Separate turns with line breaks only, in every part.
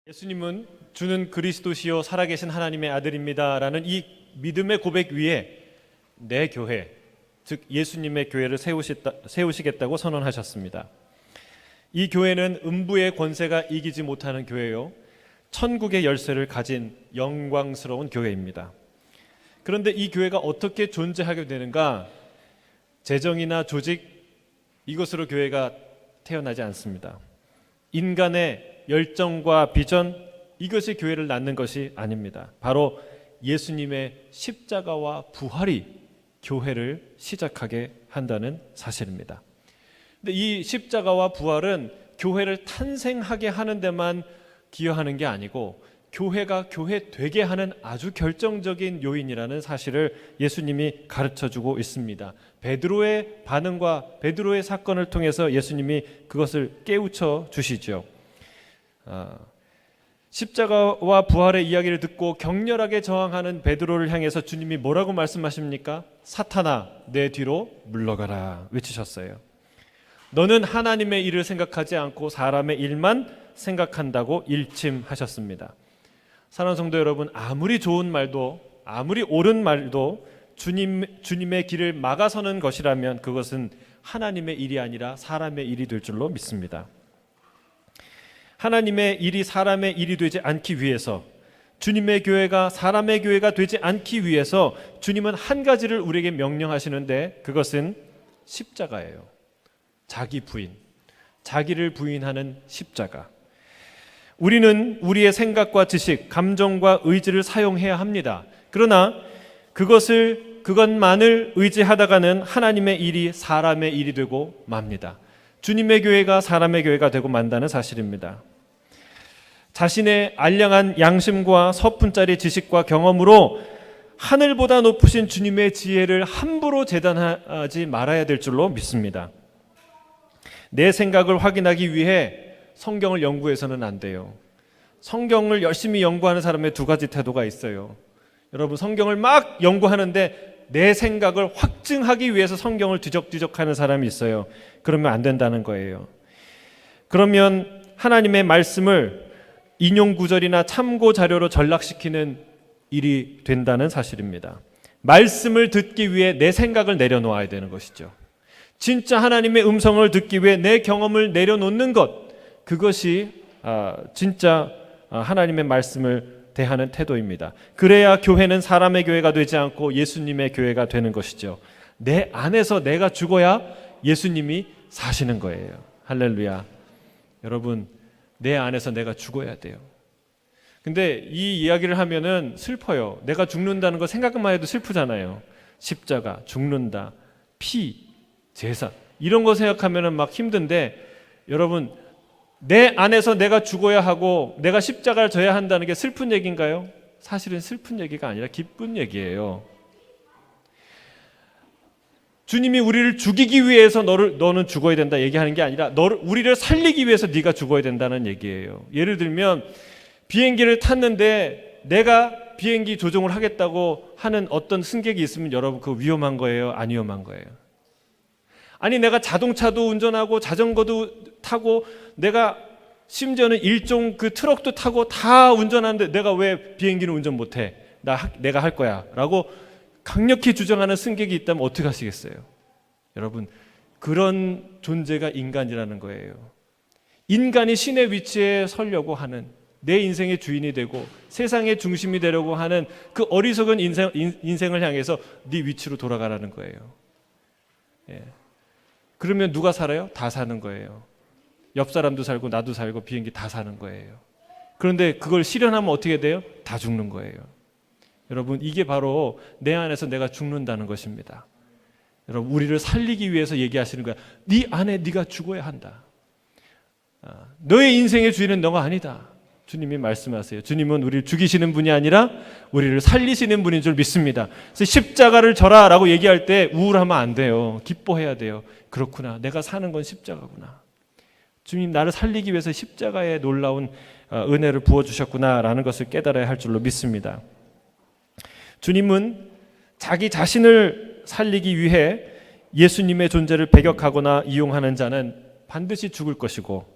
예수님은 주는 그리스도시요 살아계신 하나님의 아들입니다라는 이 믿음의 고백 위에 내 교회, 즉 예수님의 교회를 세우시겠다고 선언하셨습니다. 이 교회는 음부의 권세가 이기지 못하는 교회요, 천국의 열쇠를 가진 영광스러운 교회입니다. 그런데 이 교회가 어떻게 존재하게 되는가? 재정이나 조직, 이것으로 교회가 태어나지 않습니다. 인간의 열정과 비전, 이것이 교회를 낳는 것이 아닙니다. 바로 예수님의 십자가와 부활이 교회를 시작하게 한다는 사실입니다. 근데 이 십자가와 부활은 교회를 탄생하게 하는 데만 기여하는 게 아니고 교회가 교회 되게 하는 아주 결정적인 요인이라는 사실을 예수님이 가르쳐주고 있습니다. 베드로의 반응과 베드로의 사건을 통해서 예수님이 그것을 깨우쳐 주시죠. 십자가와 부활의 이야기를 듣고 격렬하게 저항하는 베드로를 향해서 주님이 뭐라고 말씀하십니까? 사탄아, 내 뒤로 물러가라 외치셨어요. 너는 하나님의 일을 생각하지 않고 사람의 일만 생각한다고 일침하셨습니다. 사랑하는 성도 여러분, 아무리 좋은 말도, 아무리 옳은 말도 주님의 길을 막아서는 것이라면 그것은 하나님의 일이 아니라 사람의 일이 될 줄로 믿습니다. 하나님의 일이 사람의 일이 되지 않기 위해서, 주님의 교회가 사람의 교회가 되지 않기 위해서 주님은 한 가지를 우리에게 명령하시는데 그것은 십자가예요. 자기 부인, 자기를 부인하는 십자가. 우리는 우리의 생각과 지식, 감정과 의지를 사용해야 합니다. 그러나 그것만을 의지하다가는 하나님의 일이 사람의 일이 되고 맙니다. 주님의 교회가 사람의 교회가 되고 만다는 사실입니다. 자신의 알량한 양심과 서푼짜리 지식과 경험으로 하늘보다 높으신 주님의 지혜를 함부로 재단하지 말아야 될 줄로 믿습니다. 내 생각을 확인하기 위해 성경을 연구해서는 안 돼요. 성경을 열심히 연구하는 사람의 두 가지 태도가 있어요. 여러분, 성경을 막 연구하는데 내 생각을 확증하기 위해서 성경을 뒤적뒤적하는 사람이 있어요. 그러면 안 된다는 거예요. 그러면 하나님의 말씀을 인용 구절이나 참고 자료로 전락시키는 일이 된다는 사실입니다. 말씀을 듣기 위해 내 생각을 내려놓아야 되는 것이죠. 진짜 하나님의 음성을 듣기 위해 내 경험을 내려놓는 것, 그것이 진짜 하나님의 말씀을 대하는 태도입니다. 그래야 교회는 사람의 교회가 되지 않고 예수님의 교회가 되는 것이죠. 내 안에서 내가 죽어야 예수님이 사시는 거예요. 할렐루야. 여러분, 내 안에서 내가 죽어야 돼요. 근데 이 이야기를 하면은 슬퍼요. 내가 죽는다는 거 생각만 해도 슬프잖아요. 십자가, 죽는다, 피, 제사, 이런 거 생각하면은 막 힘든데, 여러분, 내 안에서 내가 죽어야 하고 내가 십자가를 져야 한다는 게 슬픈 얘기인가요? 사실은 슬픈 얘기가 아니라 기쁜 얘기예요. 주님이 우리를 죽이기 위해서 너는 죽어야 된다 얘기하는 게 아니라 우리를 살리기 위해서 네가 죽어야 된다는 얘기예요. 예를 들면 비행기를 탔는데 내가 비행기 조종을 하겠다고 하는 어떤 승객이 있으면 여러분, 그거 위험한 거예요? 안 위험한 거예요? 아니, 내가 자동차도 운전하고 자전거도 타고 내가 심지어는 일종 그 트럭도 타고 다 운전하는데 내가 왜 비행기는 운전 못해? 내가 할 거야 라고 강력히 주장하는 승객이 있다면 어떻게 하시겠어요? 여러분, 그런 존재가 인간이라는 거예요. 인간이 신의 위치에 서려고 하는, 내 인생의 주인이 되고 세상의 중심이 되려고 하는 그 어리석은 인생을 향해서 네 위치로 돌아가라는 거예요. 예. 그러면 누가 살아요? 다 사는 거예요. 옆 사람도 살고 나도 살고 비행기 다 사는 거예요. 그런데 그걸 실현하면 어떻게 돼요? 다 죽는 거예요. 여러분, 이게 바로 내 안에서 내가 죽는다는 것입니다. 여러분, 우리를 살리기 위해서 얘기하시는 거야. 네 안에 네가 죽어야 한다. 너의 인생의 주인은 너가 아니다. 주님이 말씀하세요. 주님은 우리를 죽이시는 분이 아니라 우리를 살리시는 분인 줄 믿습니다. 그래서 십자가를 져라 라고 얘기할 때 우울하면 안 돼요. 기뻐해야 돼요. 그렇구나, 내가 사는 건 십자가구나. 주님, 나를 살리기 위해서 십자가에 놀라운 은혜를 부어주셨구나 라는 것을 깨달아야 할 줄로 믿습니다. 주님은 자기 자신을 살리기 위해 예수님의 존재를 배격하거나 이용하는 자는 반드시 죽을 것이고,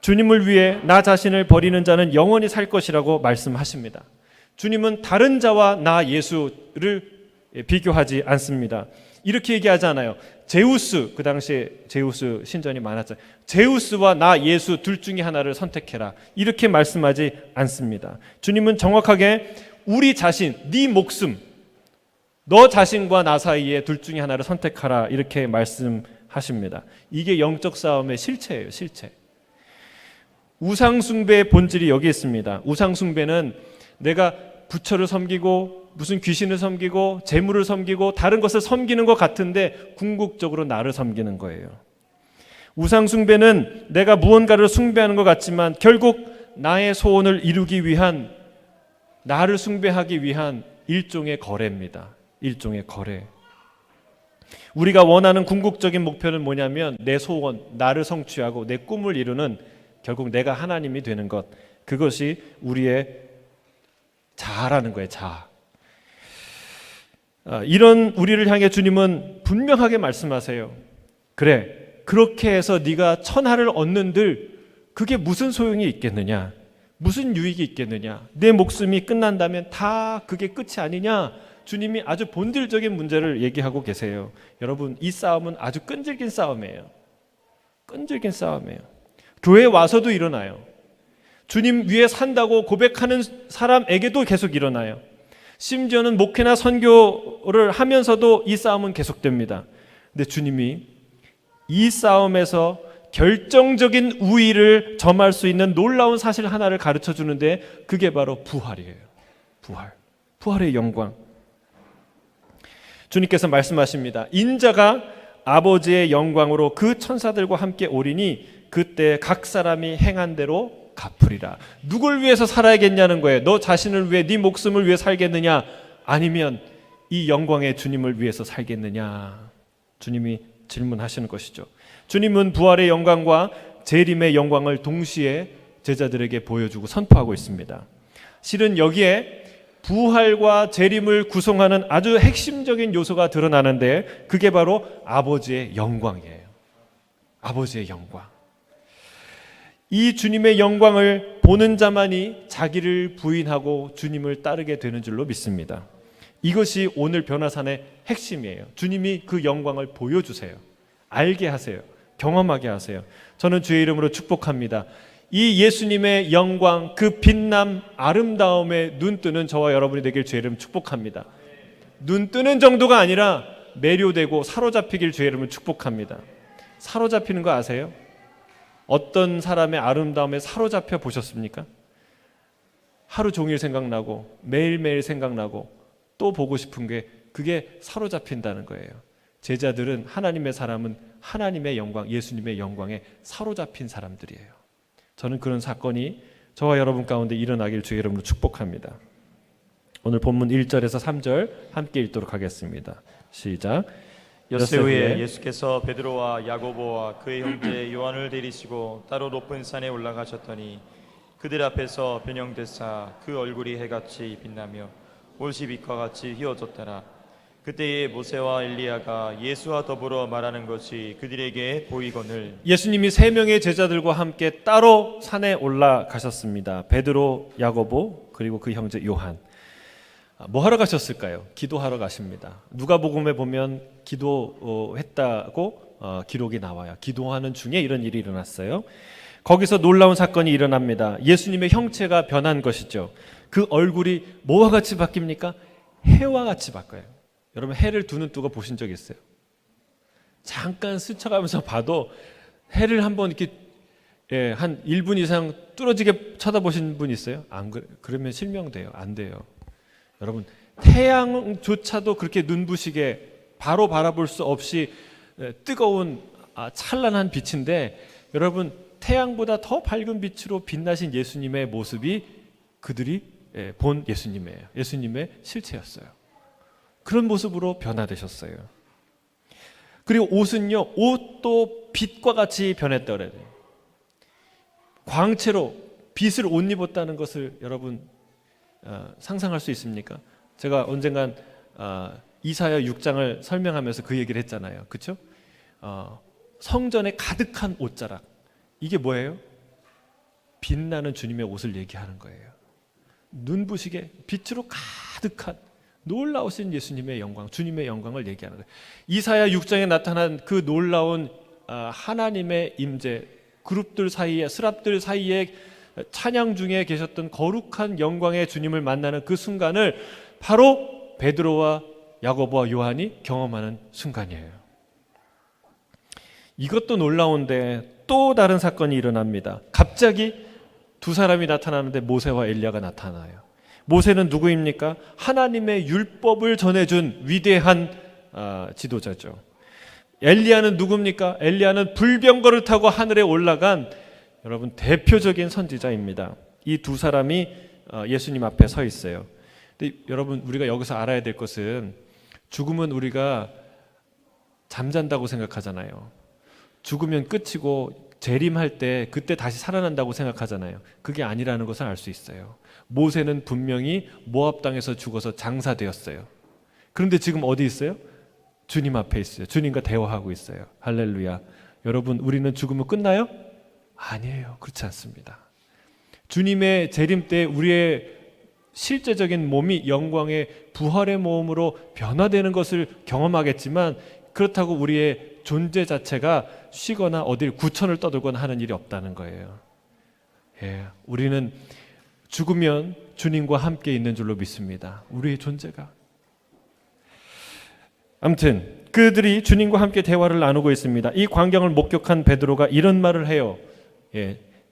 주님을 위해 나 자신을 버리는 자는 영원히 살 것이라고 말씀하십니다. 주님은 다른 자와 나 예수를 비교하지 않습니다. 이렇게 얘기하잖아요. 제우스, 그 당시에 제우스 신전이 많았잖아요. 제우스와 나 예수 둘 중에 하나를 선택해라. 이렇게 말씀하지 않습니다. 주님은 정확하게 우리 자신, 네 목숨, 너 자신과 나 사이에 둘 중에 하나를 선택하라. 이렇게 말씀하십니다. 이게 영적 싸움의 실체예요. 실체. 우상숭배의 본질이 여기 있습니다. 우상숭배는 내가 부처를 섬기고 무슨 귀신을 섬기고 재물을 섬기고 다른 것을 섬기는 것 같은데 궁극적으로 나를 섬기는 거예요. 우상숭배는 내가 무언가를 숭배하는 것 같지만 결국 나의 소원을 이루기 위한, 나를 숭배하기 위한 일종의 거래입니다. 일종의 거래. 우리가 원하는 궁극적인 목표는 뭐냐면 내 소원, 나를 성취하고 내 꿈을 이루는, 결국 내가 하나님이 되는 것, 그것이 우리의 자아라는 거예요. 자아. 이런 우리를 향해 주님은 분명하게 말씀하세요. 그래, 그렇게 해서 네가 천하를 얻는들 그게 무슨 소용이 있겠느냐, 무슨 유익이 있겠느냐, 내 목숨이 끝난다면 다 그게 끝이 아니냐. 주님이 아주 본질적인 문제를 얘기하고 계세요. 여러분, 이 싸움은 아주 끈질긴 싸움이에요. 끈질긴 싸움이에요. 교회에 와서도 일어나요. 주님 위에 산다고 고백하는 사람에게도 계속 일어나요. 심지어는 목회나 선교를 하면서도 이 싸움은 계속됩니다. 근데 주님이 이 싸움에서 결정적인 우위를 점할 수 있는 놀라운 사실 하나를 가르쳐 주는데 그게 바로 부활이에요. 부활. 부활의 영광. 주님께서 말씀하십니다. 인자가 아버지의 영광으로 그 천사들과 함께 오리니 그때 각 사람이 행한 대로 갚으리라. 누굴 위해서 살아야겠냐는 거예요. 너 자신을 위해, 네 목숨을 위해 살겠느냐, 아니면 이 영광의 주님을 위해서 살겠느냐. 주님이 질문하시는 것이죠. 주님은 부활의 영광과 재림의 영광을 동시에 제자들에게 보여주고 선포하고 있습니다. 실은 여기에 부활과 재림을 구성하는 아주 핵심적인 요소가 드러나는데 그게 바로 아버지의 영광이에요. 아버지의 영광. 이 주님의 영광을 보는 자만이 자기를 부인하고 주님을 따르게 되는 줄로 믿습니다. 이것이 오늘 변화산의 핵심이에요. 주님이 그 영광을 보여주세요. 알게 하세요. 경험하게 하세요. 저는 주의 이름으로 축복합니다. 이 예수님의 영광, 그 빛남, 아름다움에 눈뜨는 저와 여러분이 되길 주의 이름 축복합니다. 눈뜨는 정도가 아니라 매료되고 사로잡히길 주의 이름을 축복합니다. 사로잡히는 거 아세요? 어떤 사람의 아름다움에 사로잡혀 보셨습니까? 하루 종일 생각나고 매일매일 생각나고 또 보고 싶은 게, 그게 사로잡힌다는 거예요. 제자들은, 하나님의 사람은 하나님의 영광, 예수님의 영광에 사로잡힌 사람들이에요. 저는 그런 사건이 저와 여러분 가운데 일어나길 주의 이름으로 축복합니다. 오늘 본문 1절에서 3절 함께 읽도록 하겠습니다. 시작.
엿새 후에 예수께서 베드로와 야고보와 그의 형제 요한을 데리시고 따로 높은 산에 올라가셨더니 그들 앞에서 변형되사 그 얼굴이 해같이 빛나며 옷이 빛과 같이 휘어졌더라. 그때에 모세와 엘리야가 예수와 더불어 말하는 것이 그들에게 보이거늘. 예수님이
3명의 제자들과 함께 따로 산에 올라가셨습니다. 베드로, 야고보, 그리고 그 형제 요한. 뭐 하러 가셨을까요? 기도하러 가십니다. 누가복음에 보면 기도했다고 기록이 나와요. 기도하는 중에 이런 일이 일어났어요. 거기서 놀라운 사건이 일어납니다. 예수님의 형체가 변한 것이죠. 그 얼굴이 뭐와 같이 바뀝니까? 해와 같이 바뀌어요. 여러분, 해를 두 눈 뜨고 보신 적 있어요? 잠깐 스쳐가면서 봐도 해를 한번 이렇게 한 1분 이상 뚫어지게 쳐다보신 분 있어요? 안 그러면 실명돼요. 안 돼요. 여러분, 태양조차도 그렇게 눈부시게 바로 바라볼 수 없이 뜨거운 찬란한 빛인데, 여러분, 태양보다 더 밝은 빛으로 빛나신 예수님의 모습이 그들이 본 예수님이에요. 예수님의 실체였어요. 그런 모습으로 변화되셨어요. 그리고 옷은요, 옷도 빛과 같이 변했다 그래요. 광채로 빛을 옷 입었다는 것을 여러분 상상할 수 있습니까? 제가 언젠간 이사야 6장을 설명하면서 그 얘기를 했잖아요. 그렇죠? 성전에 가득한 옷자락. 이게 뭐예요? 빛나는 주님의 옷을 얘기하는 거예요. 눈부시게 빛으로 가득한 놀라우신 예수님의 영광, 주님의 영광을 얘기하는 거예요. 이사야 6장에 나타난 그 놀라운 하나님의 임재, 그룹들 사이에, 스랍들 사이에 찬양 중에 계셨던 거룩한 영광의 주님을 만나는 그 순간을 바로 베드로와 야고보와 요한이 경험하는 순간이에요. 이것도 놀라운데 또 다른 사건이 일어납니다. 갑자기 두 사람이 나타나는데 모세와 엘리야가 나타나요. 모세는 누구입니까? 하나님의 율법을 전해준 위대한 지도자죠. 엘리야는 누굽니까? 엘리야는 불병거를 타고 하늘에 올라간 여러분 대표적인 선지자입니다. 이 두 사람이 예수님 앞에 서 있어요. 근데 여러분 우리가 여기서 알아야 될 것은 죽으면 우리가 잠잔다고 생각하잖아요. 죽으면 끝이고 재림할 때 그때 다시 살아난다고 생각하잖아요. 그게 아니라는 것을 알 수 있어요. 모세는 분명히 모압 땅에서 죽어서 장사되었어요. 그런데 지금 어디 있어요? 주님 앞에 있어요. 주님과 대화하고 있어요. 할렐루야. 여러분 우리는 죽으면 끝나요? 아니에요. 그렇지 않습니다. 주님의 재림 때 우리의 실제적인 몸이 영광의 부활의 몸으로 변화되는 것을 경험하겠지만 그렇다고 우리의 존재 자체가 쉬거나 어딜 구천을 떠들거나 하는 일이 없다는 거예요. 우리는 죽으면 주님과 함께 있는 줄로 믿습니다. 우리의 존재가. 아무튼 그들이 주님과 함께 대화를 나누고 있습니다. 이 광경을 목격한 베드로가 이런 말을 해요.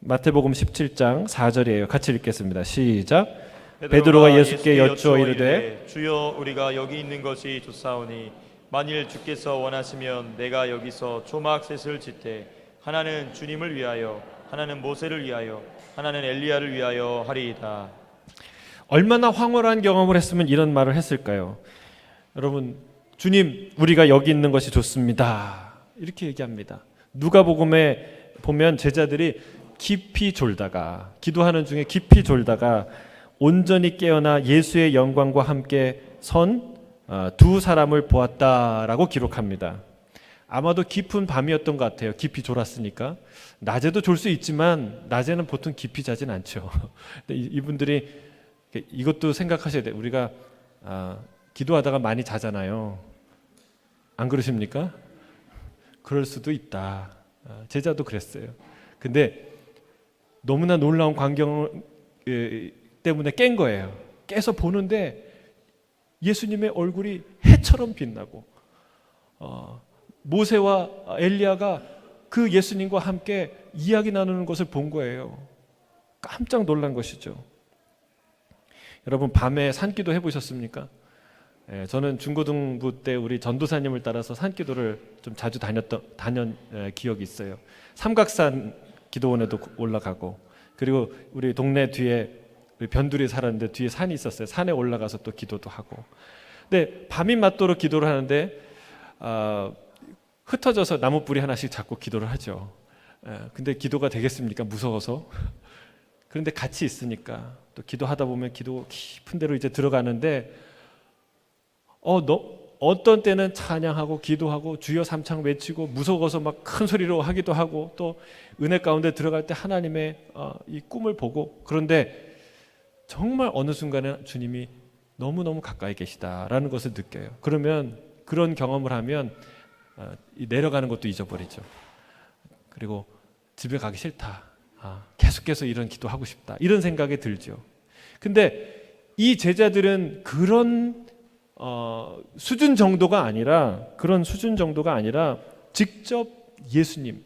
마태복음 17장 4절이에요. 같이 읽겠습니다. 시작. 베드로가 예수께 여쭈어 이르되
주여 우리가 여기 있는 것이 좋사오니 만일 주께서 원하시면 내가 여기서 초막셋을 짓되 하나는 주님을 위하여 하나는 모세를 위하여 하나는 엘리야를 위하여 하리이다.
얼마나 황홀한 경험을 했으면 이런 말을 했을까요? 여러분 주님 우리가 여기 있는 것이 좋습니다 이렇게 얘기합니다. 누가복음에 보면 제자들이 깊이 졸다가 기도하는 중에 깊이 졸다가 온전히 깨어나 예수의 영광과 함께 선 두 사람을 보았다라고 기록합니다. 아마도 깊은 밤이었던 것 같아요. 깊이 졸았으니까. 낮에도 졸 수 있지만 낮에는 보통 깊이 자진 않죠. 근데 이분들이 이것도 생각하셔야 돼요. 우리가 기도하다가 많이 자잖아요. 안 그러십니까? 그럴 수도 있다. 제자도 그랬어요. 근데 너무나 놀라운 광경 때문에 깬 거예요. 깨서 보는데 예수님의 얼굴이 해처럼 빛나고 모세와 엘리야가 그 예수님과 함께 이야기 나누는 것을 본 거예요. 깜짝 놀란 것이죠. 여러분 밤에 산기도 해보셨습니까? 저는 중고등부 때 우리 전도사님을 따라서 산기도를 좀 자주 다녔던 기억이 있어요. 삼각산 기도원에도 올라가고 그리고 우리 동네 뒤에 우리 변두리 살았는데 뒤에 산이 있었어요. 산에 올라가서 또 기도도 하고. 근데 밤이 맞도록 기도를 하는데 흩어져서 나무 뿌리 하나씩 잡고 기도를 하죠. 근데 기도가 되겠습니까? 무서워서. 그런데 같이 있으니까 또 기도하다 보면 기도 깊은 데로 이제 들어가는데 어떤 때는 찬양하고 기도하고 주여 삼창 외치고 무서워서 막 큰 소리로 하기도 하고 또 은혜 가운데 들어갈 때 하나님의 이 꿈을 보고 그런데 정말 어느 순간에 주님이 너무너무 가까이 계시다라는 것을 느껴요. 그러면 그런 경험을 하면 내려가는 것도 잊어버리죠. 그리고 집에 가기 싫다. 계속해서 이런 기도하고 싶다. 이런 생각이 들죠. 근데 이 제자들은 그런 수준 정도가 아니라 직접 예수님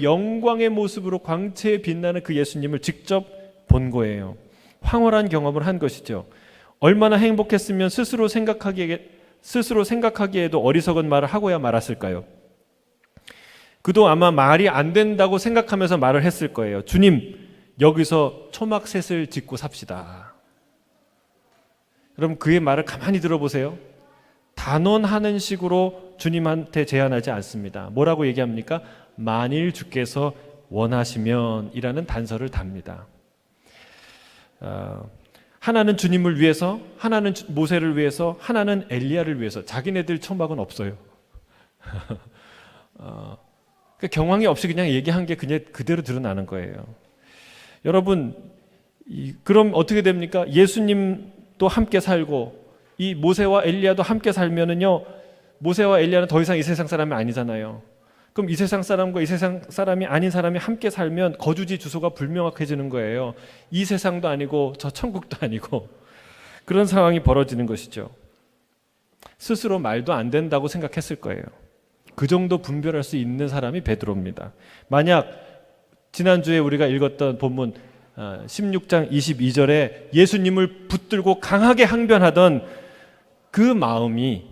영광의 모습으로 광채에 빛나는 그 예수님을 직접 본 거예요. 황홀한 경험을 한 것이죠. 얼마나 행복했으면 스스로 생각하기에도 어리석은 말을 하고야 말았을까요? 그도 아마 말이 안 된다고 생각하면서 말을 했을 거예요. 주님, 여기서 초막셋을 짓고 삽시다. 여러분 그의 말을 가만히 들어보세요. 단언하는 식으로 주님한테 제안하지 않습니다. 뭐라고 얘기합니까? 만일 주께서 원하시면 이라는 단서를 답니다. 하나는 주님을 위해서, 하나는 모세를 위해서, 하나는 엘리야를 위해서. 자기네들 초막은 없어요. 경황이 없이 그냥 얘기한 게 그냥 그대로 드러나는 거예요. 여러분, 그럼 어떻게 됩니까? 예수님도 함께 살고 이 모세와 엘리야도 함께 살면은요, 모세와 엘리야는 더 이상 이 세상 사람이 아니잖아요. 그럼 이 세상 사람과 이 세상 사람이 아닌 사람이 함께 살면 거주지 주소가 불명확해지는 거예요. 이 세상도 아니고 저 천국도 아니고 그런 상황이 벌어지는 것이죠. 스스로 말도 안 된다고 생각했을 거예요. 그 정도 분별할 수 있는 사람이 베드로입니다. 만약 지난주에 우리가 읽었던 본문 16장 22절에 예수님을 붙들고 강하게 항변하던 그 마음이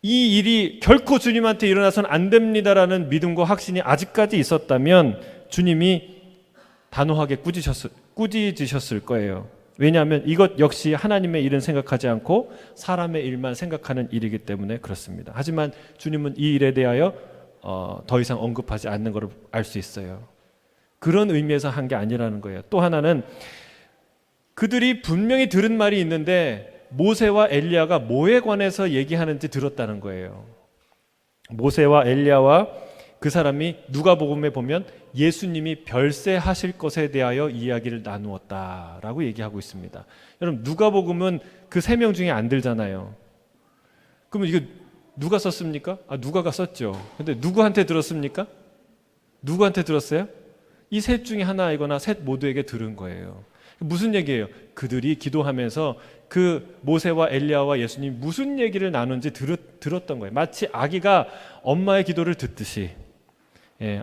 이 일이 결코 주님한테 일어나서는 안 됩니다라는 믿음과 확신이 아직까지 있었다면 주님이 단호하게 꾸짖으셨을 거예요. 왜냐하면 이것 역시 하나님의 일은 생각하지 않고 사람의 일만 생각하는 일이기 때문에 그렇습니다. 하지만 주님은 이 일에 대하여 더 이상 언급하지 않는 것을 알 수 있어요. 그런 의미에서 한 게 아니라는 거예요. 또 하나는 그들이 분명히 들은 말이 있는데 모세와 엘리야가 뭐에 관해서 얘기하는지 들었다는 거예요. 모세와 엘리야와 그 사람이 누가복음에 보면 예수님이 별세하실 것에 대하여 이야기를 나누었다라고 얘기하고 있습니다. 여러분, 누가복음은 그 세 명 중에 안 들잖아요. 그러면 이거 누가 썼습니까? 누가가 썼죠. 근데 누구한테 들었습니까? 누구한테 들었어요? 이 셋 중에 하나이거나 셋 모두에게 들은 거예요. 무슨 얘기예요? 그들이 기도하면서 그 모세와 엘리야와 예수님이 무슨 얘기를 나눈지 들었던 거예요. 마치 아기가 엄마의 기도를 듣듯이,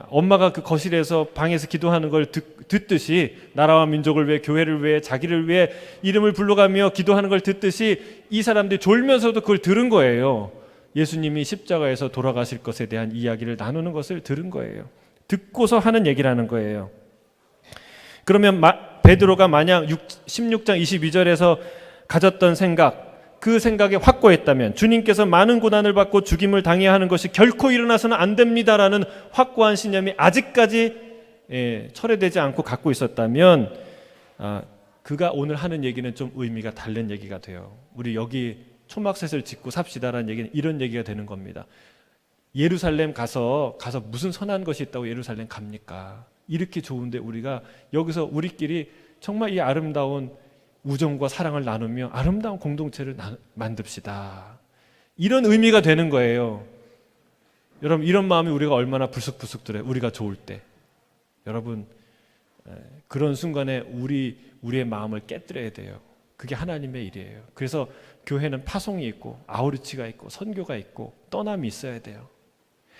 엄마가 그 거실에서 방에서 기도하는 걸 듣듯이, 나라와 민족을 위해, 교회를 위해, 자기를 위해 이름을 불러가며 기도하는 걸 듣듯이 이 사람들이 졸면서도 그걸 들은 거예요. 예수님이 십자가에서 돌아가실 것에 대한 이야기를 나누는 것을 들은 거예요. 듣고서 하는 얘기라는 거예요. 그러면 베드로가 만약 16장 22절에서 가졌던 생각, 그 생각에 확고했다면, 주님께서 많은 고난을 받고 죽임을 당해야 하는 것이 결코 일어나서는 안 됩니다라는 확고한 신념이 아직까지 철회되지 않고 갖고 있었다면, 그가 오늘 하는 얘기는 좀 의미가 다른 얘기가 돼요. 우리 여기 초막셋을 짓고 삽시다라는 얘기는 이런 얘기가 되는 겁니다. 예루살렘 가서 무슨 선한 것이 있다고 예루살렘 갑니까? 이렇게 좋은데 우리가 여기서 우리끼리 정말 이 아름다운 우정과 사랑을 나누며 아름다운 공동체를 만듭시다. 이런 의미가 되는 거예요. 여러분, 이런 마음이 우리가 얼마나 불쑥불쑥 들어요. 우리가 좋을 때. 여러분, 그런 순간에 우리의 마음을 깨뜨려야 돼요. 그게 하나님의 일이에요. 그래서 교회는 파송이 있고 아우르치가 있고 선교가 있고 떠남이 있어야 돼요.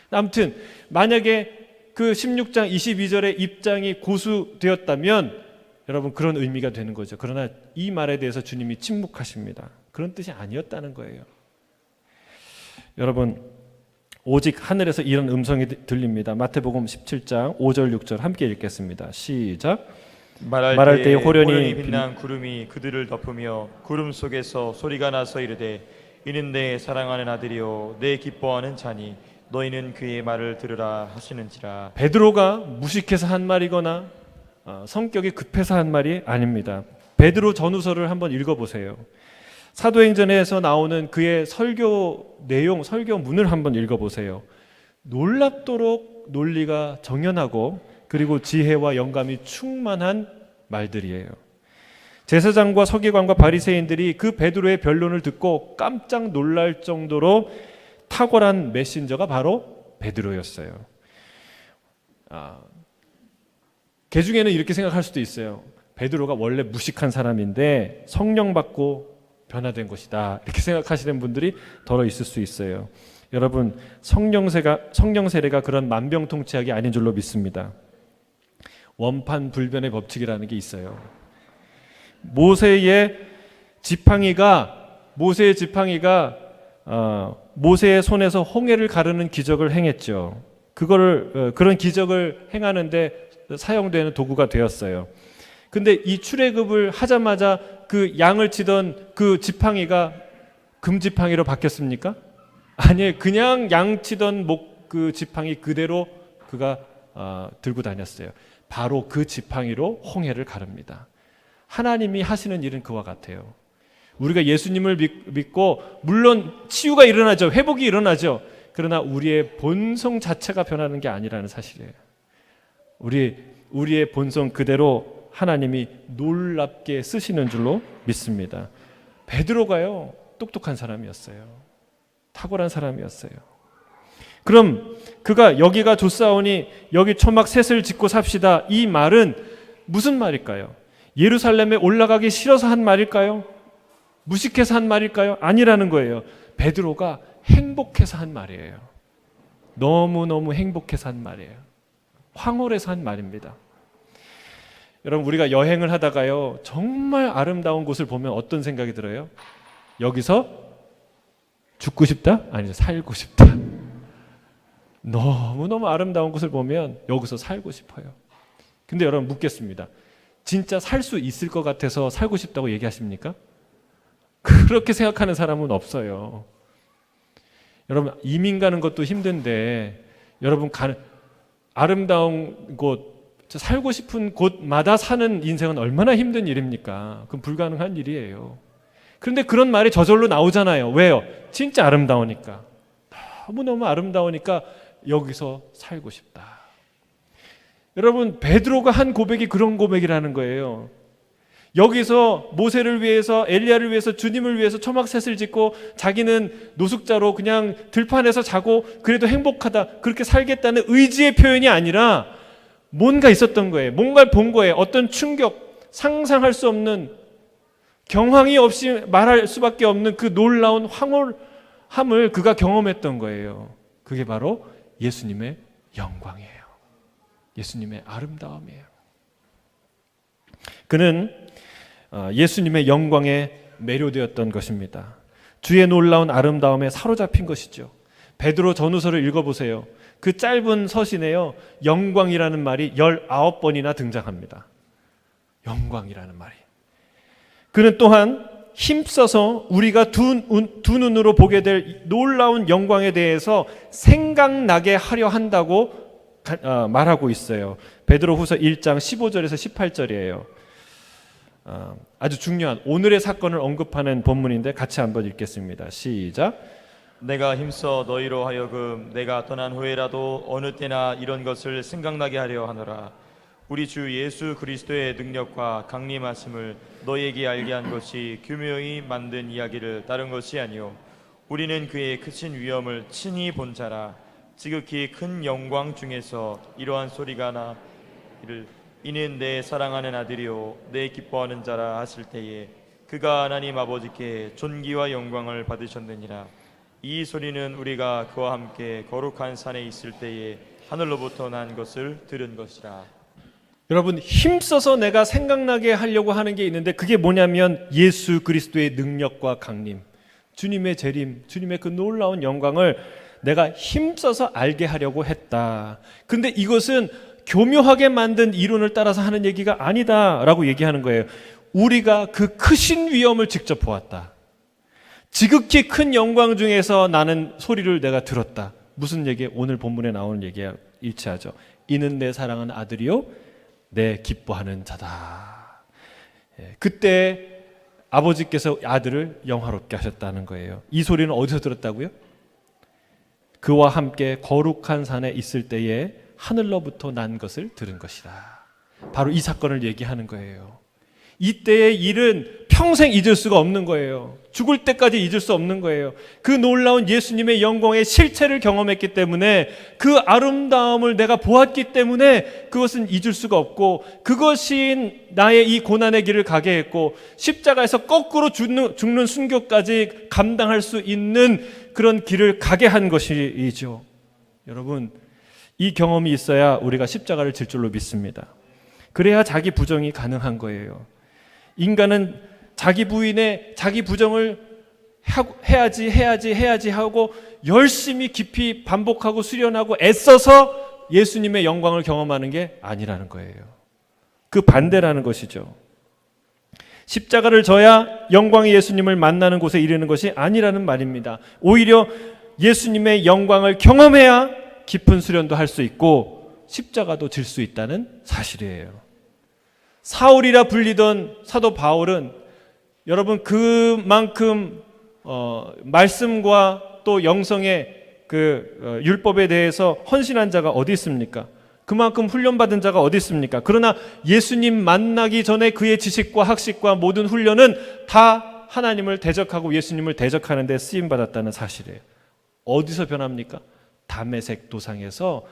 아무튼 만약에 그 16장 22절의 입장이 고수되었다면 여러분, 그런 의미가 되는 거죠. 그러나 이 말에 대해서 주님이 침묵하십니다. 그런 뜻이 아니었다는 거예요. 여러분, 오직 하늘에서 이런 음성이 들립니다. 마태복음 17장 5절 6절 함께 읽겠습니다. 시작. 말할 때에 호련히
빛난 구름이 그들을 덮으며 구름 속에서 소리가 나서 이르되 이는 내 사랑하는 아들이요 내 기뻐하는 자니 너희는 그의 말을 들으라 하시는지라.
베드로가 무식해서 한 말이거나 성격이 급해서 한 말이 아닙니다. 베드로 전후서를 한번 읽어보세요. 사도행전에서 나오는 그의 설교 내용, 설교문을 한번 읽어보세요. 놀랍도록 논리가 정연하고 그리고 지혜와 영감이 충만한 말들이에요. 제사장과 서기관과 바리새인들이 그 베드로의 변론을 듣고 깜짝 놀랄 정도로 탁월한 메신저가 바로 베드로였어요. 개중에는 이렇게 생각할 수도 있어요. 베드로가 원래 무식한 사람인데 성령 받고 변화된 것이다, 이렇게 생각하시는 분들이 더러 있을 수 있어요. 여러분, 성령 세례가 그런 만병통치약이 아닌 줄로 믿습니다. 원판 불변의 법칙이라는 게 있어요. 모세의 지팡이가 모세의 손에서 홍해를 가르는 기적을 행했죠. 그런 기적을 행하는데 사용되는 도구가 되었어요. 근데 이 출애굽을 하자마자 그 양을 치던 그 지팡이가 금지팡이로 바뀌었습니까? 아니에요. 그냥 양 치던 그 지팡이 그대로 그가 들고 다녔어요. 바로 그 지팡이로 홍해를 가릅니다. 하나님이 하시는 일은 그와 같아요. 우리가 예수님을 믿고 물론 치유가 일어나죠. 회복이 일어나죠. 그러나 우리의 본성 자체가 변하는 게 아니라는 사실이에요. 우리의 본성 그대로 하나님이 놀랍게 쓰시는 줄로 믿습니다. 베드로가요, 똑똑한 사람이었어요. 탁월한 사람이었어요. 그럼 그가 여기가 좋사오니 여기 초막 셋을 짓고 삽시다, 이 말은 무슨 말일까요? 예루살렘에 올라가기 싫어서 한 말일까요? 무식해서 한 말일까요? 아니라는 거예요. 베드로가 행복해서 한 말이에요. 너무너무 행복해서 한 말이에요. 황홀해서 한 말입니다. 여러분, 우리가 여행을 하다가요, 정말 아름다운 곳을 보면 어떤 생각이 들어요? 여기서 죽고 싶다? 아니죠, 살고 싶다. 너무너무 아름다운 곳을 보면 여기서 살고 싶어요. 근데 여러분, 묻겠습니다. 진짜 살 수 있을 것 같아서 살고 싶다고 얘기하십니까? 그렇게 생각하는 사람은 없어요. 여러분, 이민 가는 것도 힘든데 여러분, 아름다운 곳, 살고 싶은 곳마다 사는 인생은 얼마나 힘든 일입니까? 그건 불가능한 일이에요. 그런데 그런 말이 저절로 나오잖아요. 왜요? 진짜 아름다우니까. 너무너무 아름다우니까 여기서 살고 싶다. 여러분, 베드로가 한 고백이 그런 고백이라는 거예요. 여기서 모세를 위해서, 엘리야를 위해서, 주님을 위해서 초막셋을 짓고 자기는 노숙자로 그냥 들판에서 자고 그래도 행복하다, 그렇게 살겠다는 의지의 표현이 아니라 뭔가 있었던 거예요. 뭔가를 본 거예요. 어떤 충격, 상상할 수 없는, 경황이 없이 말할 수밖에 없는 그 놀라운 황홀함을 그가 경험했던 거예요. 그게 바로 예수님의 영광이에요. 예수님의 아름다움이에요. 그는 예수님의 영광에 매료되었던 것입니다. 주의 놀라운 아름다움에 사로잡힌 것이죠. 베드로 전후서를 읽어보세요. 그 짧은 서신에요, 영광이라는 말이 19번이나 등장합니다. 영광이라는 말이. 그는 또한 힘써서 우리가 두 눈으로 보게 될 놀라운 영광에 대해서 생각나게 하려 한다고 말하고 있어요. 베드로후서 1장 15절에서 18절이에요. 아주 중요한 오늘의 사건을 언급하는 본문인데 같이 한번 읽겠습니다. 시작.
내가 힘써 너희로 하여금 내가 떠난 후에라도 어느 때나 이런 것을 생각나게 하려 하노라. 우리 주 예수 그리스도의 능력과 강림하심을 너희에게 알게 한 것이 교묘히 만든 이야기를 따른 것이 아니요 우리는 그의 크신 위엄을 친히 본 자라. 지극히 큰 영광 중에서 이러한 소리가 나 이를 이는 내 사랑하는 아들이요 내 기뻐하는 자라 하실 때에 그가 하나님 아버지께 존귀와 영광을 받으셨느니라. 이 소리는 우리가 그와 함께 거룩한 산에 있을 때에 하늘로부터 난 것을 들은 것이라.
여러분, 힘써서 내가 생각나게 하려고 하는 게 있는데 그게 뭐냐면 예수 그리스도의 능력과 강림, 주님의 재림, 주님의 그 놀라운 영광을 내가 힘써서 알게 하려고 했다. 근데 이것은 교묘하게 만든 이론을 따라서 하는 얘기가 아니다라고 얘기하는 거예요. 우리가 그 크신 위엄을 직접 보았다. 지극히 큰 영광 중에서 나는 소리를 내가 들었다. 무슨 얘기예요? 오늘 본문에 나오는 얘기와 일치하죠. 이는 내 사랑하는 아들이요 내 기뻐하는 자다. 그때 아버지께서 아들을 영화롭게 하셨다는 거예요. 이 소리는 어디서 들었다고요? 그와 함께 거룩한 산에 있을 때에 하늘로부터 난 것을 들은 것이다. 바로 이 사건을 얘기하는 거예요. 이때의 일은 평생 잊을 수가 없는 거예요. 죽을 때까지 잊을 수 없는 거예요. 그 놀라운 예수님의 영광의 실체를 경험했기 때문에, 그 아름다움을 내가 보았기 때문에 그것은 잊을 수가 없고, 그것이 나의 이 고난의 길을 가게 했고, 십자가에서 거꾸로 죽는 순교까지 감당할 수 있는 그런 길을 가게 한 것이죠. 여러분, 이 경험이 있어야 우리가 십자가를 질 줄로 믿습니다. 그래야 자기 부정이 가능한 거예요. 인간은 자기 부인의 자기 부정을 해야지 하고 열심히 깊이 반복하고 수련하고 애써서 예수님의 영광을 경험하는 게 아니라는 거예요. 그 반대라는 것이죠. 십자가를 져야 영광의 예수님을 만나는 곳에 이르는 것이 아니라는 말입니다. 오히려 예수님의 영광을 경험해야 깊은 수련도 할 수 있고 십자가도 질 수 있다는 사실이에요. 사울이라 불리던 사도 바울은 여러분 그만큼 말씀과 또 영성의 그 율법에 대해서 헌신한 자가 어디 있습니까? 그만큼 훈련받은 자가 어디 있습니까? 그러나 예수님 만나기 전에 그의 지식과 학식과 모든 훈련은 다 하나님을 대적하고 예수님을 대적하는 데 쓰임받았다는 사실이에요. 어디서 변합니까? 다메섹 도상에서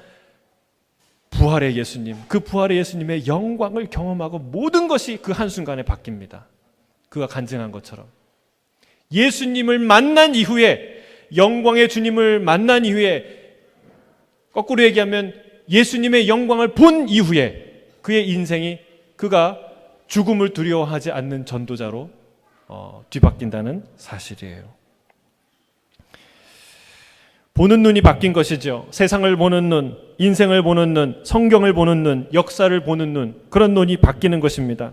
부활의 예수님, 그 부활의 예수님의 영광을 경험하고 모든 것이 그 한순간에 바뀝니다. 그가 간증한 것처럼 예수님을 만난 이후에, 영광의 주님을 만난 이후에, 거꾸로 얘기하면 예수님의 영광을 본 이후에 그의 인생이 그가 죽음을 두려워하지 않는 전도자로 뒤바뀐다는 사실이에요. 보는 눈이 바뀐 것이죠. 세상을 보는 눈, 인생을 보는 눈, 성경을 보는 눈, 역사를 보는 눈, 그런 눈이 바뀌는 것입니다.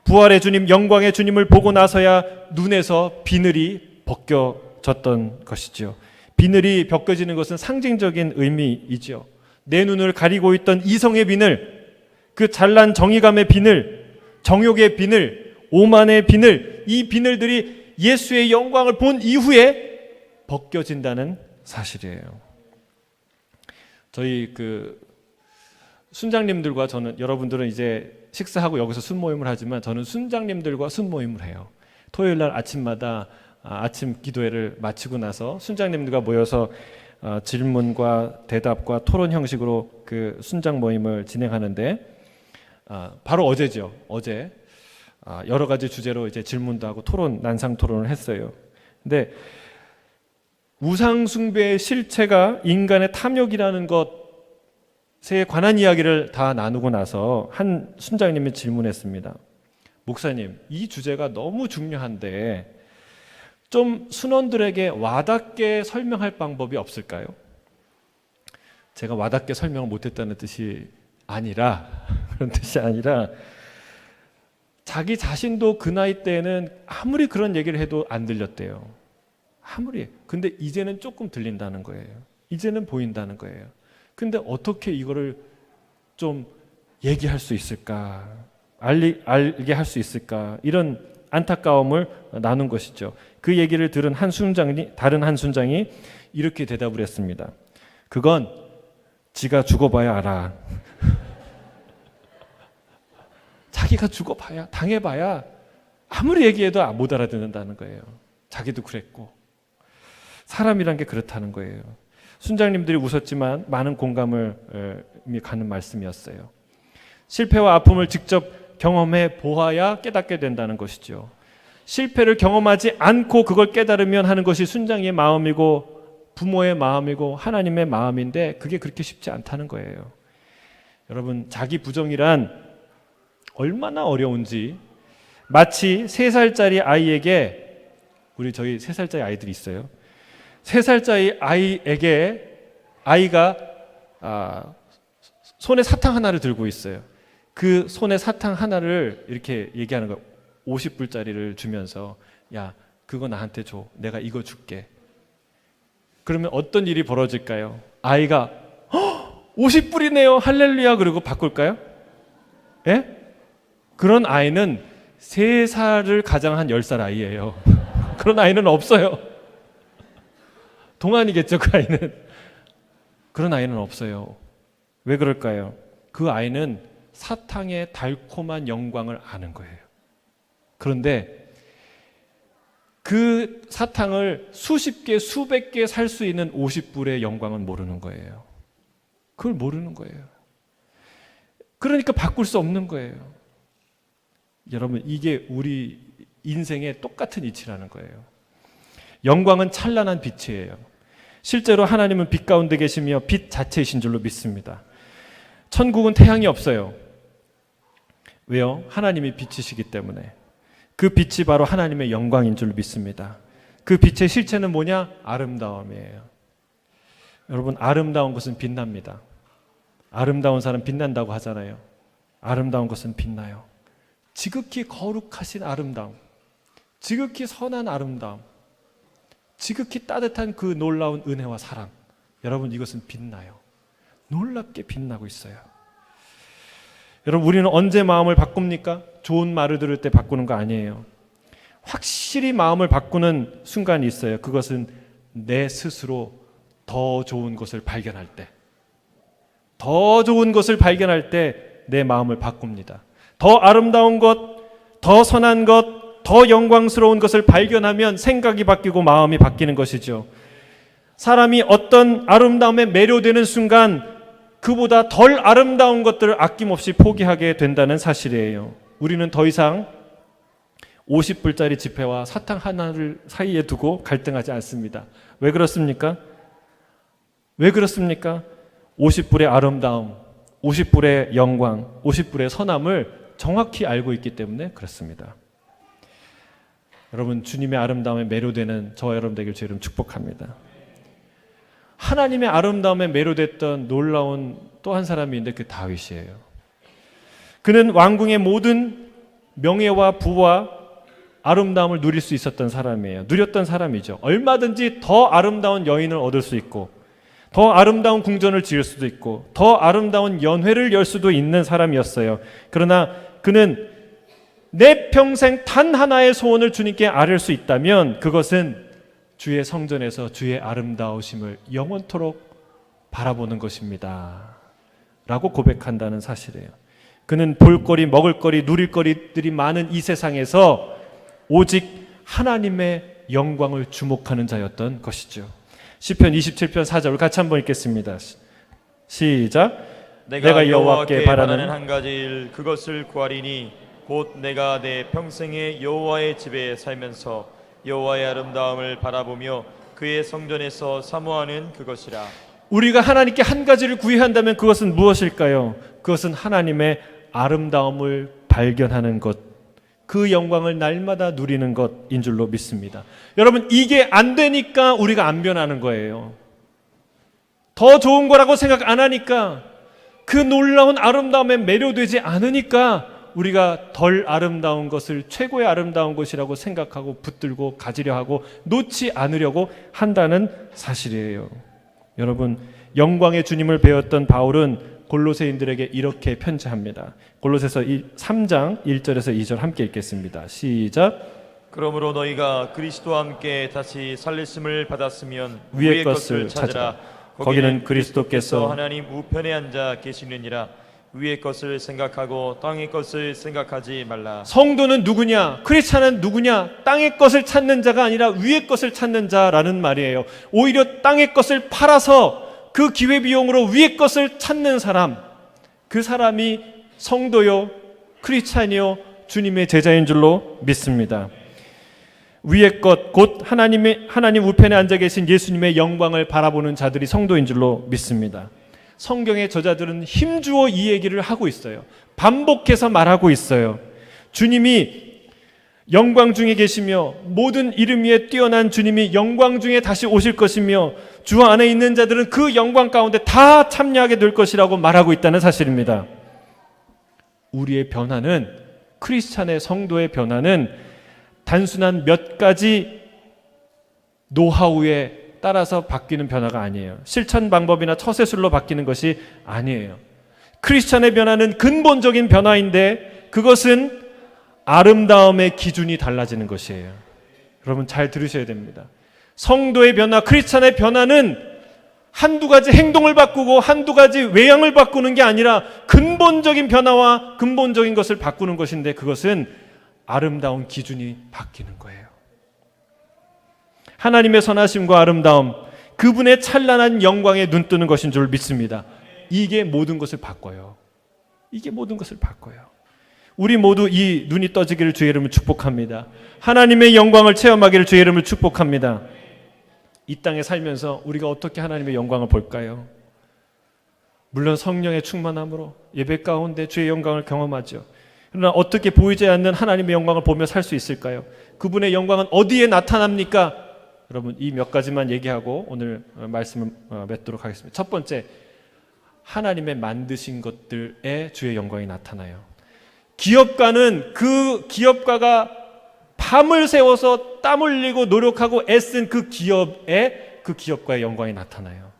부활의 주님, 영광의 주님을 보고 나서야 눈에서 비늘이 벗겨졌던 것이죠. 비늘이 벗겨지는 것은 상징적인 의미이죠. 내 눈을 가리고 있던 이성의 비늘, 그 잘난 정의감의 비늘, 정욕의 비늘, 오만의 비늘, 이 비늘들이 예수의 영광을 본 이후에 벗겨진다는 사실이에요. 저희 순장님들과 저는, 여러분들은 이제 식사하고 여기서 순모임을 하지만 저는 순장님들과 순모임을 해요. 토요일 날 아침마다 아침 기도회를 마치고 나서 순장님들과 모여서 질문과 대답과 토론 형식으로 그 순장 모임을 진행하는데, 바로 어제죠. 어제 여러 가지 주제로 이제 질문도 하고 난상 토론을 했어요. 근데 우상 숭배의 실체가 인간의 탐욕이라는 것에 관한 이야기를 다 나누고 나서 한 순장님이 질문했습니다. 목사님, 이 주제가 너무 중요한데 좀 순원들에게 와닿게 설명할 방법이 없을까요? 제가 와닿게 설명을 못했다는 뜻이 아니라, 그런 뜻이 아니라, 자기 자신도 그 나이 때는 아무리 그런 얘기를 해도 안 들렸대요. 아무리. 근데 이제는 조금 들린다는 거예요. 이제는 보인다는 거예요. 근데 어떻게 이거를 좀 얘기할 수 있을까? 알게 할 수 있을까? 이런 안타까움을 나눈 것이죠. 그 얘기를 들은 다른 한 순장이 이렇게 대답을 했습니다. 그건 지가 죽어봐야 알아. 자기가 죽어봐야, 당해봐야 아무리 얘기해도 못 알아듣는다는 거예요. 자기도 그랬고. 사람이란 게 그렇다는 거예요. 순장님들이 웃었지만 많은 공감을 가는 말씀이었어요. 실패와 아픔을 직접 경험해 보아야 깨닫게 된다는 것이죠. 실패를 경험하지 않고 그걸 깨달으면 하는 것이 순장의 마음이고 부모의 마음이고 하나님의 마음인데, 그게 그렇게 쉽지 않다는 거예요. 여러분, 자기 부정이란 얼마나 어려운지, 마치 3살짜리 아이에게, 저희 3살짜리 아이들이 있어요. 3살짜리 아이에게 아이가 손에 사탕 하나를 들고 있어요. 그 손에 사탕 하나를 이렇게 얘기하는 거, 50불짜리를 주면서, 야, 그거 나한테 줘. 내가 이거 줄게. 그러면 어떤 일이 벌어질까요? 아이가 50불이네요. 할렐루야. 그러고 바꿀까요? 예? 그런 아이는 3살을 가장한 10살 아이예요. 그런 아이는 없어요. 동안이겠죠, 그 아이는. 그런 아이는 없어요. 왜 그럴까요? 그 아이는 사탕의 달콤한 영광을 아는 거예요. 그런데 그 사탕을 수십 개, 수백 개 살 수 있는 50불의 영광은 모르는 거예요. 그걸 모르는 거예요. 그러니까 바꿀 수 없는 거예요. 여러분, 이게 우리 인생의 똑같은 이치라는 거예요. 영광은 찬란한 빛이에요. 실제로 하나님은 빛 가운데 계시며 빛 자체이신 줄로 믿습니다. 천국은 태양이 없어요. 왜요? 하나님이 빛이시기 때문에. 그 빛이 바로 하나님의 영광인 줄 믿습니다. 그 빛의 실체는 뭐냐? 아름다움이에요. 여러분, 아름다운 것은 빛납니다. 아름다운 사람 빛난다고 하잖아요. 아름다운 것은 빛나요. 지극히 거룩하신 아름다움, 지극히 선한 아름다움, 지극히 따뜻한 그 놀라운 은혜와 사랑, 여러분, 이것은 빛나요. 놀랍게 빛나고 있어요. 여러분, 우리는 언제 마음을 바꿉니까? 좋은 말을 들을 때 바꾸는 거 아니에요. 확실히 마음을 바꾸는 순간이 있어요. 그것은 내 스스로 더 좋은 것을 발견할 때, 더 좋은 것을 발견할 때 내 마음을 바꿉니다. 더 아름다운 것, 더 선한 것, 더 영광스러운 것을 발견하면 생각이 바뀌고 마음이 바뀌는 것이죠. 사람이 어떤 아름다움에 매료되는 순간 그보다 덜 아름다운 것들을 아낌없이 포기하게 된다는 사실이에요. 우리는 더 이상 50불짜리 지폐와 사탕 하나를 사이에 두고 갈등하지 않습니다. 왜 그렇습니까? 왜 그렇습니까? 50불의 아름다움, 50불의 영광, 50불의 선함을 정확히 알고 있기 때문에 그렇습니다. 여러분, 주님의 아름다움에 매료되는 저와 여러분 되길 주의 이름 축복합니다. 하나님의 아름다움에 매료됐던 놀라운 또 한 사람이 있는데 그 다윗이에요. 그는 왕궁의 모든 명예와 부와 아름다움을 누릴 수 있었던 사람이에요. 누렸던 사람이죠. 얼마든지 더 아름다운 여인을 얻을 수 있고 더 아름다운 궁전을 지을 수도 있고 더 아름다운 연회를 열 수도 있는 사람이었어요. 그러나 그는 내 평생 단 하나의 소원을 주님께 아뢰 수 있다면 그것은 주의 성전에서 주의 아름다우심을 영원토록 바라보는 것입니다 라고 고백한다는 사실이에요. 그는 볼거리, 먹을거리, 누릴거리들이 많은 이 세상에서 오직 하나님의 영광을 주목하는 자였던 것이죠. 시편 27편 4절 같이 한번 읽겠습니다. 시작. 내가 여호와께 바라는
한 가지 일 그것을 구하리니 곧 내가 내 평생에 여호와의 집에 살면서 여호와의 아름다움을 바라보며 그의 성전에서 사모하는 그것이라.
우리가 하나님께 한 가지를 구해야 한다면 그것은 무엇일까요? 그것은 하나님의 아름다움을 발견하는 것, 그 영광을 날마다 누리는 것인 줄로 믿습니다. 여러분, 이게 안 되니까 우리가 안 변하는 거예요. 더 좋은 거라고 생각 안 하니까, 그 놀라운 아름다움에 매료되지 않으니까 우리가 덜 아름다운 것을 최고의 아름다운 것이라고 생각하고 붙들고 가지려 하고 놓지 않으려고 한다는 사실이에요. 여러분, 영광의 주님을 배웠던 바울은 골로새인들에게 이렇게 편지합니다. 골로새서 3장 1절에서 2절 함께 읽겠습니다. 시작.
그러므로 너희가 그리스도와 함께 다시 살리심을 받았으면
위의 것을 찾으라. 거기는 그리스도께서
하나님 우편에 앉아 계시느니라. 위의 것을 생각하고 땅의 것을 생각하지 말라.
성도는 누구냐? 크리스찬은 누구냐? 땅의 것을 찾는 자가 아니라 위의 것을 찾는 자라는 말이에요. 오히려 땅의 것을 팔아서 그 기회비용으로 위의 것을 찾는 사람, 그 사람이 성도요, 크리스찬이요, 주님의 제자인 줄로 믿습니다. 위의 것, 곧 하나님 우편에 앉아 계신 예수님의 영광을 바라보는 자들이 성도인 줄로 믿습니다. 성경의 저자들은 힘주어 이 얘기를 하고 있어요. 반복해서 말하고 있어요. 주님이 영광 중에 계시며 모든 이름 위에 뛰어난 주님이 영광 중에 다시 오실 것이며 주 안에 있는 자들은 그 영광 가운데 다 참여하게 될 것이라고 말하고 있다는 사실입니다. 우리의 변화는, 크리스찬의 성도의 변화는 단순한 몇 가지 노하우에 따라서 바뀌는 변화가 아니에요. 실천 방법이나 처세술로 바뀌는 것이 아니에요. 크리스찬의 변화는 근본적인 변화인데 그것은 아름다움의 기준이 달라지는 것이에요. 여러분 잘 들으셔야 됩니다. 성도의 변화, 크리스찬의 변화는 한두 가지 행동을 바꾸고 한두 가지 외양을 바꾸는 게 아니라 근본적인 변화와 근본적인 것을 바꾸는 것인데 그것은 아름다운 기준이 바뀌는 거예요. 하나님의 선하심과 아름다움, 그분의 찬란한 영광에 눈뜨는 것인 줄 믿습니다. 이게 모든 것을 바꿔요. 이게 모든 것을 바꿔요. 우리 모두 이 눈이 떠지기를 주의 이름으로 축복합니다. 하나님의 영광을 체험하기를 주의 이름으로 축복합니다. 이 땅에 살면서 우리가 어떻게 하나님의 영광을 볼까요? 물론 성령의 충만함으로 예배 가운데 주의 영광을 경험하죠. 그러나 어떻게 보이지 않는 하나님의 영광을 보며 살 수 있을까요? 그분의 영광은 어디에 나타납니까? 여러분 이 몇 가지만 얘기하고 오늘 말씀을 맺도록 하겠습니다. 첫 번째, 하나님의 만드신 것들에 주의 영광이 나타나요. 기업가는 그 기업가가 밤을 새워서 땀 흘리고 노력하고 애쓴 그 기업에 그 기업가의 영광이 나타나요.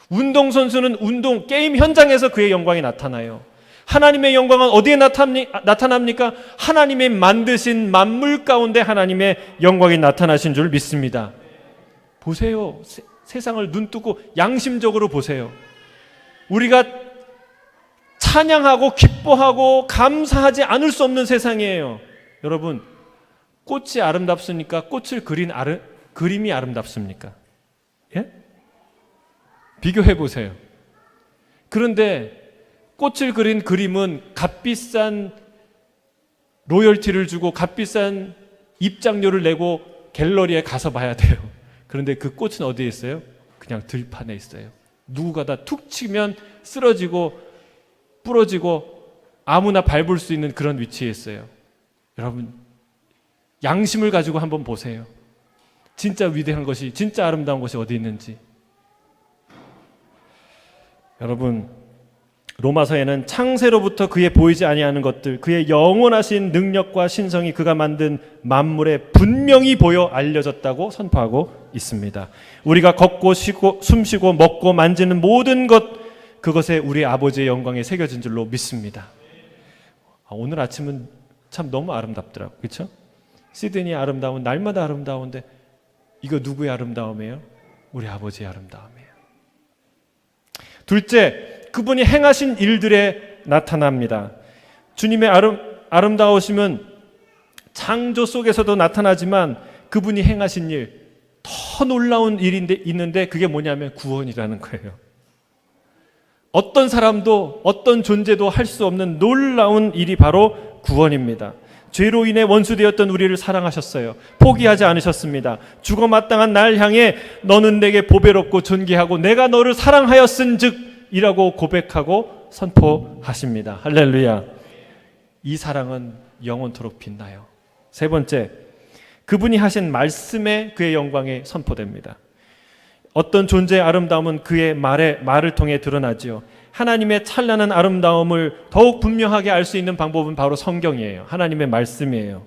운동선수는 게임 현장에서 그의 영광이 나타나요. 하나님의 영광은 어디에 나타납니까? 하나님의 만드신 만물 가운데 하나님의 영광이 나타나신 줄 믿습니다. 보세요. 세상을 눈뜨고 양심적으로 보세요. 우리가 찬양하고 기뻐하고 감사하지 않을 수 없는 세상이에요. 여러분, 꽃이 아름답습니까? 꽃을 그린 그림이 아름답습니까? 예? 비교해 보세요. 그런데 꽃을 그린 그림은 값비싼 로열티를 주고 값비싼 입장료를 내고 갤러리에 가서 봐야 돼요. 그런데 그 꽃은 어디에 있어요? 그냥 들판에 있어요. 누구가 다 툭 치면 쓰러지고 부러지고 아무나 밟을 수 있는 그런 위치에 있어요. 여러분, 양심을 가지고 한번 보세요. 진짜 위대한 것이, 진짜 아름다운 것이 어디 있는지. 여러분, 로마서에는 창세로부터 그의 보이지 아니하는 것들, 그의 영원하신 능력과 신성이 그가 만든 만물에 분명히 보여 알려졌다고 선포하고 있습니다. 우리가 걷고 쉬고 숨쉬고 먹고 만지는 모든 것, 그것에 우리 아버지의 영광이 새겨진 줄로 믿습니다. 오늘 아침은 참 너무 아름답더라고요. 그렇죠? 시드니 아름다운, 날마다 아름다운데 이거 누구의 아름다움이에요? 우리 아버지의 아름다움이에요. 둘째, 그분이 행하신 일들에 나타납니다. 주님의 아름다우심은 창조 속에서도 나타나지만 그분이 행하신 일, 더 놀라운 일인데 있는데 그게 뭐냐면 구원이라는 거예요. 어떤 사람도 어떤 존재도 할 수 없는 놀라운 일이 바로 구원입니다. 죄로 인해 원수되었던 우리를 사랑하셨어요. 포기하지 않으셨습니다. 죽어 마땅한 날 향해 너는 내게 보배롭고 존귀하고 내가 너를 사랑하였은즉 이라고 고백하고 선포하십니다. 할렐루야. 이 사랑은 영원토록 빛나요. 세 번째, 그분이 하신 말씀에 그의 영광이 선포됩니다. 어떤 존재의 아름다움은 그의 말을 통해 드러나지요. 하나님의 찬란한 아름다움을 더욱 분명하게 알 수 있는 방법은 바로 성경이에요. 하나님의 말씀이에요.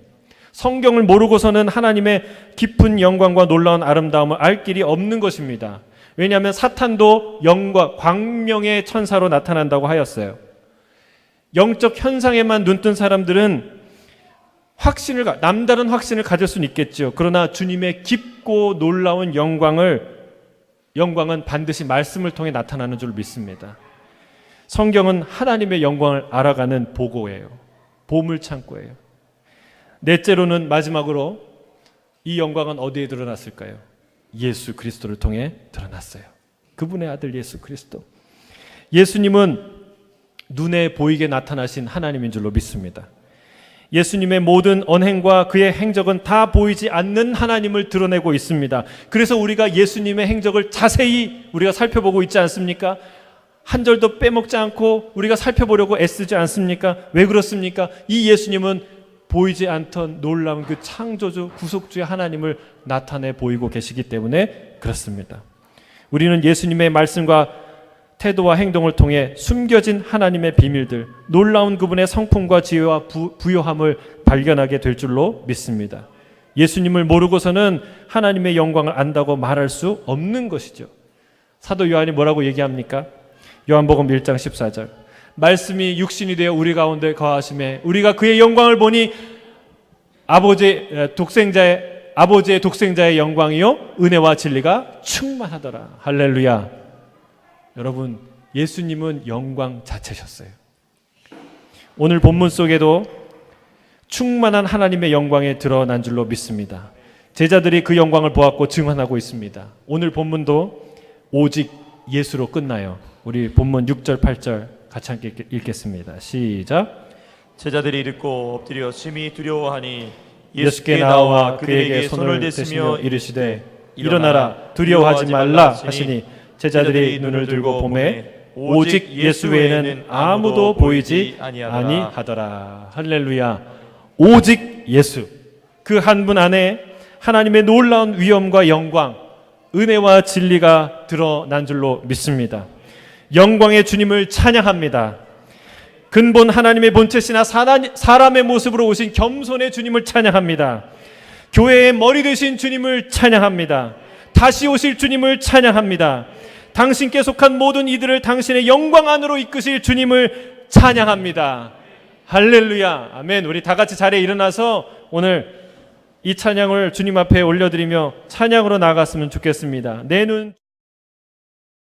성경을 모르고서는 하나님의 깊은 영광과 놀라운 아름다움을 알 길이 없는 것입니다. 왜냐하면 사탄도 영과 광명의 천사로 나타난다고 하였어요. 영적 현상에만 눈뜬 사람들은 남다른 확신을 가질 수는 있겠죠. 그러나 주님의 깊고 놀라운 영광은 반드시 말씀을 통해 나타나는 줄 믿습니다. 성경은 하나님의 영광을 알아가는 보고예요. 보물창고예요. 넷째로는, 마지막으로 이 영광은 어디에 드러났을까요? 예수 그리스도를 통해 드러났어요. 그분의 아들 예수 그리스도. 예수님은 눈에 보이게 나타나신 하나님인 줄로 믿습니다. 예수님의 모든 언행과 그의 행적은 다 보이지 않는 하나님을 드러내고 있습니다. 그래서 우리가 예수님의 행적을 자세히 우리가 살펴보고 있지 않습니까? 한 절도 빼먹지 않고 우리가 살펴보려고 애쓰지 않습니까? 왜 그렇습니까? 이 예수님은 보이지 않던 놀라운 그 창조주, 구속주의 하나님을 나타내 보이고 계시기 때문에 그렇습니다. 우리는 예수님의 말씀과 태도와 행동을 통해 숨겨진 하나님의 비밀들, 놀라운 그분의 성품과 지혜와 부요함을 발견하게 될 줄로 믿습니다. 예수님을 모르고서는 하나님의 영광을 안다고 말할 수 없는 것이죠. 사도 요한이 뭐라고 얘기합니까? 요한복음 1장 14절. 말씀이 육신이 되어 우리 가운데 거하심에 우리가 그의 영광을 보니 아버지의 독생자의 영광이요 은혜와 진리가 충만하더라. 할렐루야. 여러분, 예수님은 영광 자체셨어요. 오늘 본문 속에도 충만한 하나님의 영광에 드러난 줄로 믿습니다. 제자들이 그 영광을 보았고 증언하고 있습니다. 오늘 본문도 오직 예수로 끝나요. 우리 본문 6절 8절 같이 함께 읽겠습니다. 시작.
제자들이 듣고 엎드려 심히 두려워하니
예수께 나와 그에게 손을 대시며 이르시되 일어나라 두려워하지 말라 하시니 제자들이 눈을 들고 보매 오직 예수 외에는 아무도 보이지 아니하더라. 할렐루야. 오직 예수, 그 한 분 안에 하나님의 놀라운 위엄과 영광, 은혜와 진리가 드러난 줄로 믿습니다. 영광의 주님을 찬양합니다. 근본 하나님의 본체시나 사람의 모습으로 오신 겸손의 주님을 찬양합니다. 교회의 머리 되신 주님을 찬양합니다. 다시 오실 주님을 찬양합니다. 당신께 속한 모든 이들을 당신의 영광 안으로 이끄실 주님을 찬양합니다. 할렐루야. 아멘. 우리 다 같이 자리에 일어나서 오늘 이 찬양을 주님 앞에 올려드리며 찬양으로 나아갔으면 좋겠습니다. 내 눈